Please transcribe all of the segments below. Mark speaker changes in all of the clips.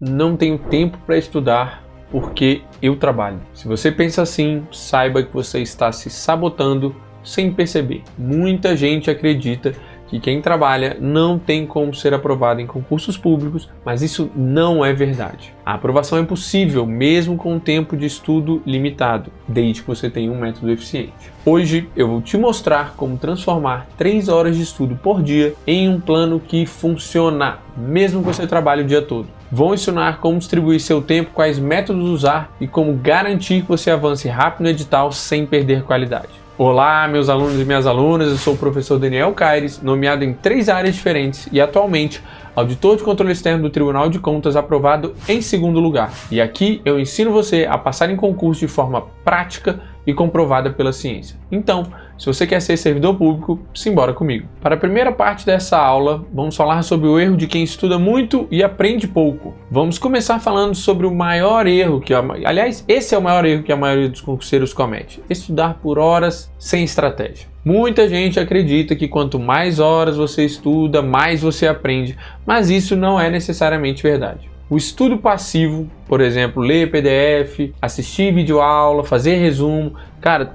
Speaker 1: não tenho tempo para estudar porque eu trabalho. Se você pensa assim, saiba que você está se sabotando sem perceber. Muita gente acredita que quem trabalha não tem como ser aprovado em concursos públicos, mas isso não é verdade. A aprovação é possível mesmo com um tempo de estudo limitado, desde que você tenha um método eficiente. Hoje eu vou te mostrar como transformar 3 horas de estudo por dia em um plano que funciona, mesmo que você trabalhe o dia todo. Vou ensinar como distribuir seu tempo, quais métodos usar e como garantir que você avance rápido no edital sem perder qualidade. Olá, meus alunos e minhas alunas, eu sou o professor Daniel Caires, nomeado em 3 áreas diferentes e atualmente auditor de controle externo do Tribunal de Contas, aprovado em 2º lugar. E aqui eu ensino você a passar em concurso de forma prática e comprovada pela ciência. Então, se você quer ser servidor público, simbora comigo. Para a primeira parte dessa aula, vamos falar sobre o erro de quem estuda muito e aprende pouco. Vamos começar falando sobre o maior erro aliás, esse é o maior erro que a maioria dos concurseiros comete: estudar por horas sem estratégia. Muita gente acredita que quanto mais horas você estuda, mais você aprende, mas isso não é necessariamente verdade. O estudo passivo, por exemplo, ler PDF, assistir videoaula, fazer resumo, cara,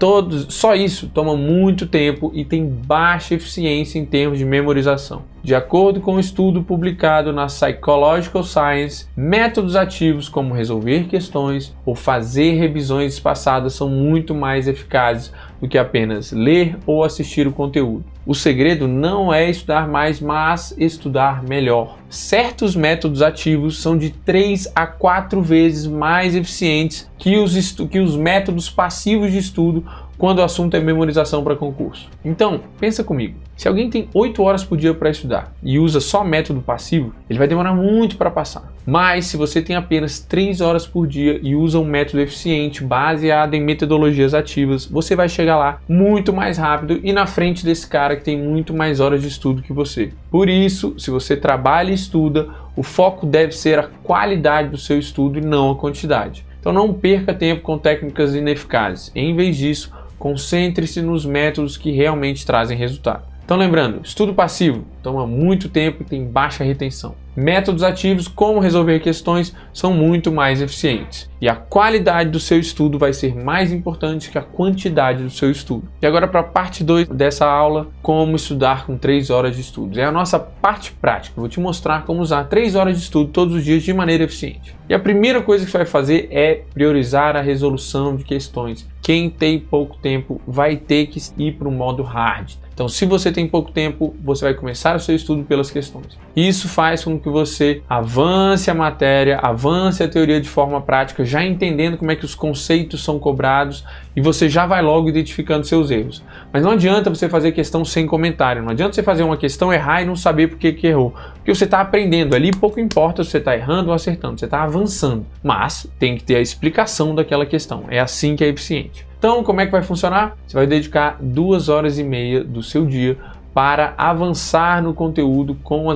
Speaker 1: só isso toma muito tempo e tem baixa eficiência em termos de memorização. De acordo com um estudo publicado na Psychological Science, métodos ativos como resolver questões ou fazer revisões espaçadas são muito mais eficazes do que apenas ler ou assistir o conteúdo. O segredo não é estudar mais, mas estudar melhor. Certos métodos ativos são de 3 a 4 vezes mais eficientes que os métodos passivos de estudo quando o assunto é memorização para concurso. Então, pensa comigo. Se alguém tem 8 horas por dia para estudar e usa só método passivo, ele vai demorar muito para passar. Mas se você tem apenas 3 horas por dia e usa um método eficiente baseado em metodologias ativas, você vai chegar lá muito mais rápido e na frente desse cara que tem muito mais horas de estudo que você. Por isso, se você trabalha e estuda, o foco deve ser a qualidade do seu estudo e não a quantidade. Então não perca tempo com técnicas ineficazes. Em vez disso, concentre-se nos métodos que realmente trazem resultado. Então lembrando, estudo passivo toma muito tempo e tem baixa retenção. Métodos ativos, como resolver questões, são muito mais eficientes. E a qualidade do seu estudo vai ser mais importante que a quantidade do seu estudo. E agora para a parte 2 dessa aula, como estudar com 3 horas de estudo. É a nossa parte prática. Eu vou te mostrar como usar 3 horas de estudo todos os dias de maneira eficiente. E a primeira coisa que você vai fazer é priorizar a resolução de questões. Quem tem pouco tempo vai ter que ir para o modo hard. Então, se você tem pouco tempo, você vai começar o seu estudo pelas questões. Isso faz com que você avance a matéria, avance a teoria de forma prática, já entendendo como é que os conceitos são cobrados e você já vai logo identificando seus erros. Mas não adianta você fazer questão sem comentário, não adianta você fazer uma questão, errar e não saber por que errou. Porque você está aprendendo ali, pouco importa se você está errando ou acertando, você está avançando. Mas tem que ter a explicação daquela questão, é assim que é eficiente. Então, como é que vai funcionar? Você vai dedicar 2 horas e meia do seu dia para avançar no conteúdo com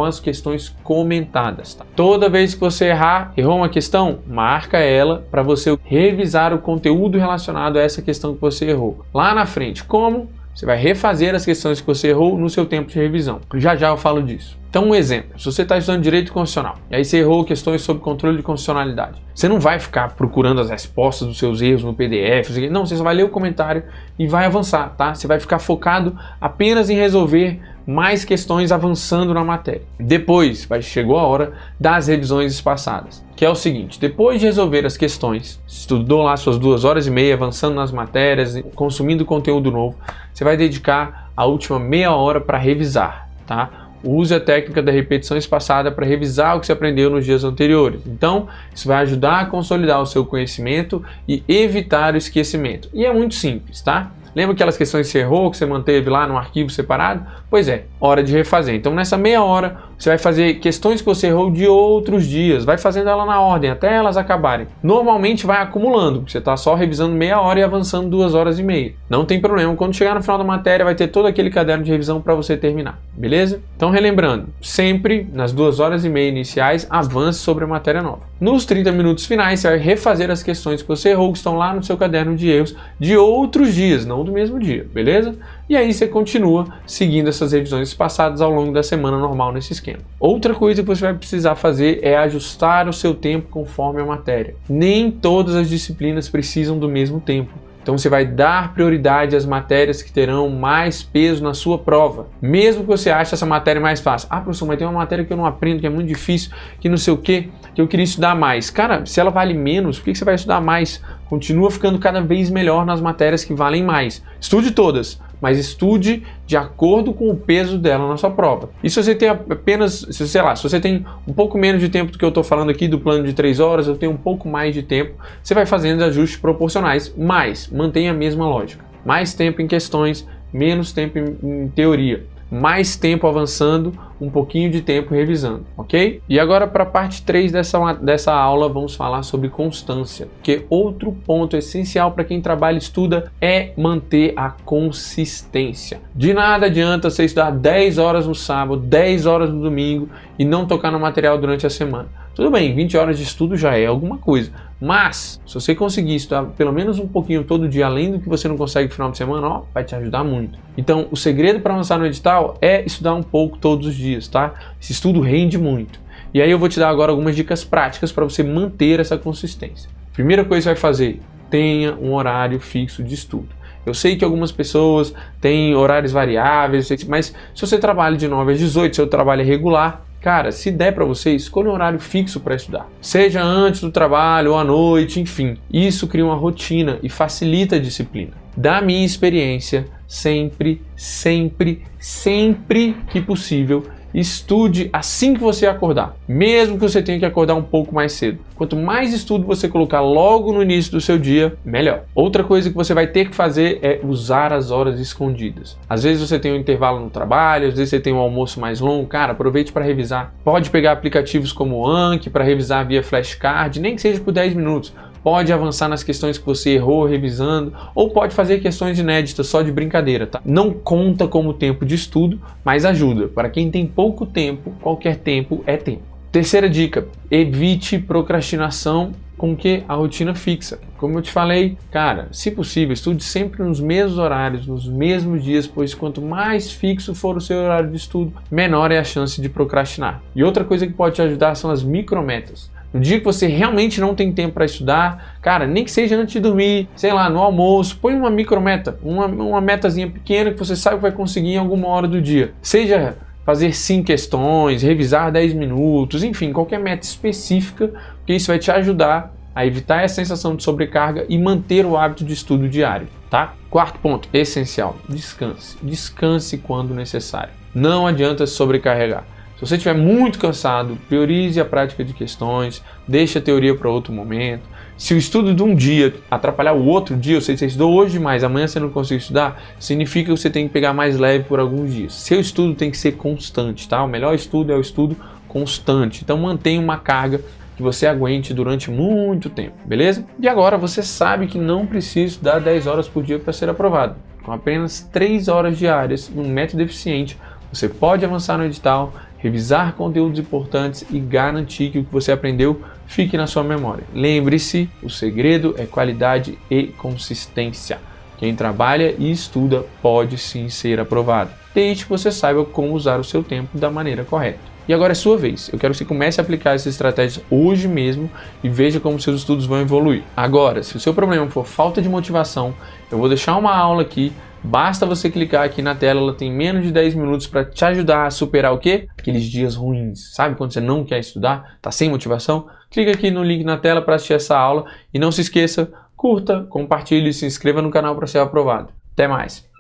Speaker 1: as questões comentadas. Tá? Toda vez que você errou uma questão, marca ela para você revisar o conteúdo relacionado a essa questão que você errou. Lá na frente, como? Você vai refazer as questões que você errou no seu tempo de revisão. Já já eu falo disso. Então, um exemplo. Se você está estudando direito constitucional e aí você errou questões sobre controle de constitucionalidade, você não vai ficar procurando as respostas dos seus erros no PDF. Não, você só vai ler o comentário e vai avançar, tá? Você vai ficar focado apenas em resolver mais questões avançando na matéria. Depois, chegou a hora das revisões espaçadas, que é o seguinte: depois de resolver as questões, estudou lá suas 2 horas e meia, avançando nas matérias, consumindo conteúdo novo, você vai dedicar a última meia hora para revisar, tá? Use a técnica da repetição espaçada para revisar o que você aprendeu nos dias anteriores. Então, isso vai ajudar a consolidar o seu conhecimento e evitar o esquecimento. E é muito simples, tá? Lembra aquelas questões que você errou, que você manteve lá no arquivo separado? Pois é, hora de refazer. Então nessa meia hora você vai fazer questões que você errou de outros dias, vai fazendo ela na ordem até elas acabarem. Normalmente vai acumulando, porque você está só revisando meia hora e avançando 2 horas e meia. Não tem problema, quando chegar no final da matéria vai ter todo aquele caderno de revisão para você terminar, beleza? Então relembrando, sempre nas 2 horas e meia iniciais avance sobre a matéria nova. Nos 30 minutos finais você vai refazer as questões que você errou, que estão lá no seu caderno de erros de outros dias, não do mesmo dia, beleza? e aí você continua seguindo essas revisões passadas ao longo da semana normal nesse esquema. Outra coisa que você vai precisar fazer é ajustar o seu tempo conforme a matéria. Nem todas as disciplinas precisam do mesmo tempo. Então você vai dar prioridade às matérias que terão mais peso na sua prova. Mesmo que você ache essa matéria mais fácil. Ah, professor, mas tem uma matéria que eu não aprendo, que é muito difícil, que não sei o quê, que eu queria estudar mais. Cara, se ela vale menos, por que você vai estudar mais? Continua ficando cada vez melhor nas matérias que valem mais. Estude todas, mas estude de acordo com o peso dela na sua prova. E se você tem apenas, sei lá, se você tem um pouco menos de tempo do que eu estou falando aqui, do plano de 3 horas, eu tenho um pouco mais de tempo, você vai fazendo ajustes proporcionais, mas mantenha a mesma lógica. Mais tempo em questões, menos tempo em teoria. Mais tempo avançando, um pouquinho de tempo revisando, ok? E agora para a parte 3 dessa aula vamos falar sobre constância, porque outro ponto essencial para quem trabalha e estuda é manter a consistência. De nada adianta você estudar 10 horas no sábado, 10 horas no domingo e não tocar no material durante a semana. Tudo bem, 20 horas de estudo já é alguma coisa, mas se você conseguir estudar pelo menos um pouquinho todo dia, além do que você não consegue no final de semana, ó, vai te ajudar muito. Então, o segredo para avançar no edital é estudar um pouco todos os dias, tá? Esse estudo rende muito. E aí eu vou te dar agora algumas dicas práticas para você manter essa consistência. Primeira coisa que você vai fazer, tenha um horário fixo de estudo. Eu sei que algumas pessoas têm horários variáveis, mas se você trabalha de 9 às 18, seu trabalho é regular, cara, se der para você, escolha um horário fixo para estudar. Seja antes do trabalho ou à noite, enfim. Isso cria uma rotina e facilita a disciplina. Da minha experiência, sempre que possível, estude assim que você acordar, mesmo que você tenha que acordar um pouco mais cedo. Quanto mais estudo você colocar logo no início do seu dia, melhor. Outra coisa que você vai ter que fazer é usar as horas escondidas. Às vezes você tem um intervalo no trabalho, às vezes você tem um almoço mais longo, cara, aproveite para revisar. Pode pegar aplicativos como o Anki para revisar via flashcard, nem que seja por 10 minutos. Pode avançar nas questões que você errou revisando, ou pode fazer questões inéditas só de brincadeira, tá? Não conta como tempo de estudo, mas ajuda. Para quem tem pouco tempo, qualquer tempo é tempo. Terceira dica, evite procrastinação com que a rotina fixa. Como eu te falei, cara, se possível, estude sempre nos mesmos horários, nos mesmos dias, pois quanto mais fixo for o seu horário de estudo, menor é a chance de procrastinar. E outra coisa que pode te ajudar são as micrometas. No dia que você realmente não tem tempo para estudar, cara, nem que seja antes de dormir, sei lá, no almoço, põe uma micrometa, uma metazinha pequena que você sabe que vai conseguir em alguma hora do dia. Seja fazer 5 questões, revisar 10 minutos, enfim, qualquer meta específica, porque isso vai te ajudar a evitar essa sensação de sobrecarga e manter o hábito de estudo diário, tá? Quarto ponto, essencial, descanse. Descanse quando necessário. Não adianta se sobrecarregar. Se você estiver muito cansado, priorize a prática de questões, deixe a teoria para outro momento. Se o estudo de um dia atrapalhar o outro dia, ou seja, você estudou hoje demais, amanhã você não conseguiu estudar, significa que você tem que pegar mais leve por alguns dias. Seu estudo tem que ser constante, tá? O melhor estudo é o estudo constante. Então mantenha uma carga que você aguente durante muito tempo, beleza? E agora você sabe que não precisa estudar 10 horas por dia para ser aprovado. Com apenas 3 horas diárias, num método eficiente, você pode avançar no edital, revisar conteúdos importantes e garantir que o que você aprendeu fique na sua memória. Lembre-se, o segredo é qualidade e consistência. Quem trabalha e estuda pode sim ser aprovado, desde que você saiba como usar o seu tempo da maneira correta. E agora é sua vez. Eu quero que você comece a aplicar essas estratégias hoje mesmo e veja como seus estudos vão evoluir. Agora, se o seu problema for falta de motivação, eu vou deixar uma aula aqui. Basta você clicar aqui na tela, ela tem menos de 10 minutos para te ajudar a superar o quê? Aqueles dias ruins. Sabe quando você não quer estudar, tá sem motivação? Clica aqui no link na tela para assistir essa aula e não se esqueça, curta, compartilhe e se inscreva no canal para ser aprovado. Até mais!